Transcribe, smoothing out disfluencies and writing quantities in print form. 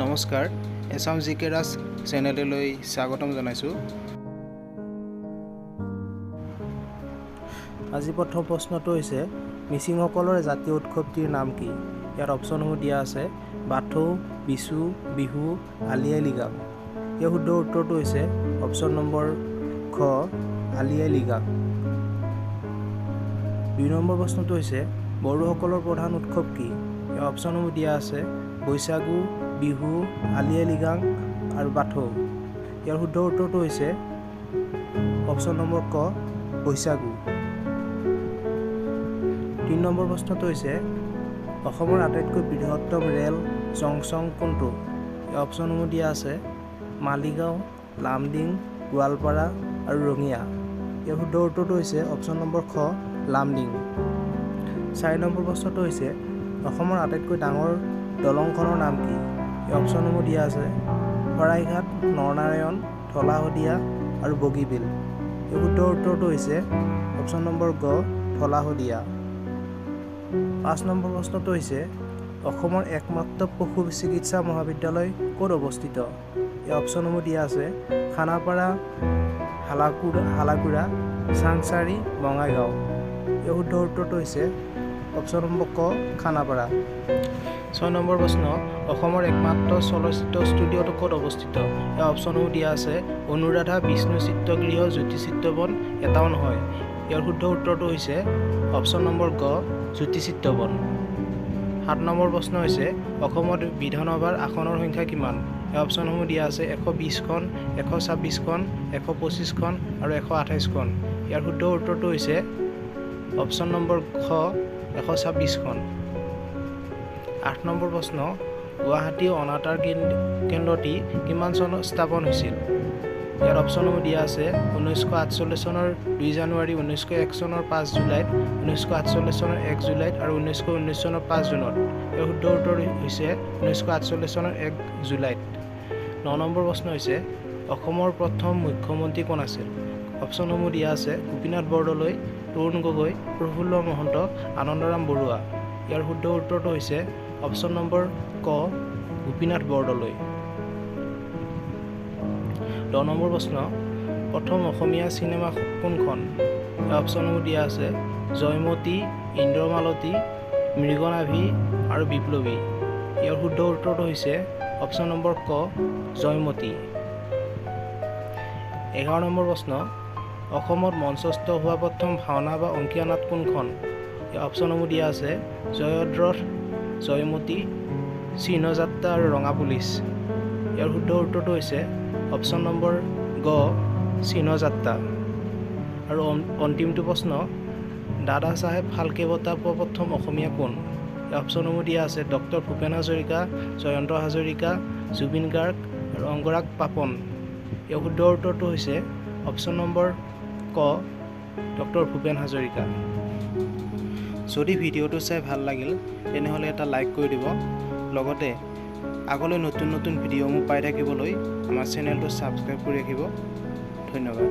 নমস্কাৰ Assam GK ৰাজ চেনেললৈ স্বাগতম জনাইছো আজি প্ৰথম প্ৰশ্নটো হৈছে মিচিংসকলৰ জাতীয় উৎসৱটিৰ নাম কি ইয়াৰ অপচনসমূহ দিয়া আছে বাথৌ বিশু বিহু আলি আই লৃগাং ইয়াৰ শুদ্ধ উত্তৰটো হৈছে অপচন নম্বৰ খ আলি আই লৃগাং 2 নম্বৰ প্ৰশ্নটো হৈছে বড়োসকলৰ প্ৰধান উৎসৱ কি ইয়াৰ অপচনসমূহ দিয়া আছে বৈশাগু বিহু আলি আই লৃগাং আৰু বাথৌ ইয়াৰ শুদ্ধ উত্তৰটো হৈছে অপচন নম্বৰ ক বৈশাগু 3 নম্বৰ প্ৰশ্নটো হৈছে অসমৰ আটাইতকৈ বৃহত্তম ৰেল জংচং কোনটো এই অপচনসমূহ দিয়া আছে মালিগাঁও লামডিং গোৱালপাৰা আৰু ৰঙিয়া ইয়াৰ শুদ্ধ উত্তৰটো হৈছে অপচন নম্বৰ খ লামডিং 4 নম্বৰ প্ৰশ্নটো হৈছে অসমৰ আটাইতকৈ ডাঙৰ দলংখনৰ নাম কি এই অপচনসমূহ দিয়া আছে শৰাইঘাট নৰনাৰায়ণ ঢলা-শদিয়া আৰু বগীবিল এই শুদ্ধ উত্তৰটো হৈছে অপচন নম্বৰ গ ঢলা-শদিয়া 5 নম্বৰ প্ৰশ্নটো হৈছে অসমৰ একমাত্ৰ পশু চিকিৎসা মহাবিদ্যালয় ক'ত অৱস্থিত এই অপচনসমূহ দিয়া আছে খানাপাৰা হালাকুৰা চাংচাৰী বঙাইগাঁও এই শুদ্ধ উত্তৰটো হৈছে অপচন নম্বৰ ক খানাপাৰা 6 নম্বৰ প্ৰশ্ন অসমৰ একমাত্ৰ চলচ্চিত্ৰ ষ্টুডিঅ'টো ক'ত অৱস্থিত এই অপচনসমূহ দিয়া আছে অনুৰাধা বিষ্ণু চিত্ৰগৃহ জ্যোতি চিত্ৰবন এটাও নহয় ইয়াৰ শুদ্ধ উত্তৰটো হৈছে অপচন নম্বৰ গ জ্যোতি চিত্ৰবন 7 নম্বৰ প্ৰশ্ন হৈছে অসমত বিধানসভাৰ আসনৰ সংখ্যা কিমান এই অপচনসমূহ দিয়া আছে 120খন 126খন 125খন আৰু 128খন ইয়াৰ শুদ্ধ উত্তৰটো হৈছে অপচন নম্বৰ খ 126খন 8 নম্বৰ প্ৰশ্ন গুৱাহাটী অনাতাঁৰ কেন্দ্ৰটি কিমান চনত স্থাপন হৈছিল ইয়াৰ অপচনসমূহ দিয়া আছে 1948 চনৰ 2 জানুৱাৰী 1901 চনৰ 5 জুলাইত 1948 চনৰ 1 জুলাইত আৰু 1919 চনৰ 5 জুনত ইয়াৰ শুদ্ধ উত্তৰ হৈছে 1948 চনৰ 1 জুলাইত 9 নম্বৰ প্ৰশ্ন হৈছে অসমৰ প্ৰথম মুখ্যমন্ত্ৰী কোন আছিল অপচনসমূহ দিয়া আছে গোপীনাথ বৰদলৈ তৰুণ গগৈ প্ৰফুল্ল মহন্ত আনন্দৰাম বৰুৱা ইয়াৰ শুদ্ধ উত্তৰটো হৈছে অপচন নম্বৰ ক গোপীনাথ বৰদলৈ 10 নম্বৰ প্ৰশ্ন প্ৰথম অসমীয়া চিনেমা কোনখন অপচনসমূহ দিয়া আছে জয়মতী ইন্দ্ৰমালতী মৃগনাভি আৰু বিপ্লৱী ইয়াৰ শুদ্ধ উত্তৰটো হৈছে অপচন নম্বৰ ক জয়মতী 11 নম্বৰ প্ৰশ্ন অসমত মঞ্চস্থ হোৱা প্ৰথম ভাওনা বা অংকীয়া নাট কোনখন এই অপচনসমূহ দিয়া আছে জয়দ্ৰথ জয়মতী চিহ্নযাত্ৰা আৰু ৰঙা পুলিচ ইয়াৰ শুদ্ধ উত্তৰটো হৈছে অপচন নম্বৰ গ চিহ্নযাত্ৰা আৰু অন্তিমটো প্ৰশ্ন দাদা চাহেব ফাল্কে বঁটা পোৱা প্ৰথম অসমীয়া কোন এই অপচনসমূহ দিয়া আছে ডক্টৰ ভূপেন হাজৰিকা জয়ন্ত হাজৰিকা জুবিন গাৰ্গ আৰু অংগৰাগ পাপন ইয়াৰ শুদ্ধ উত্তৰটো হৈছে অপচন নম্বৰ ক ডক্টৰ ভূপেন হাজৰিকা যদি ভিডিঅ'টো চাই ভাল লাগিল তেনেহ'লে এটা লাইক কৰি দিব লগতে আগলৈ নতুন ভিডিঅ'সমূহ পাই থাকিবলৈ আমাৰ চেনেলটো ছাবস্ক্ৰাইব কৰি ৰাখিব ধন্যবাদ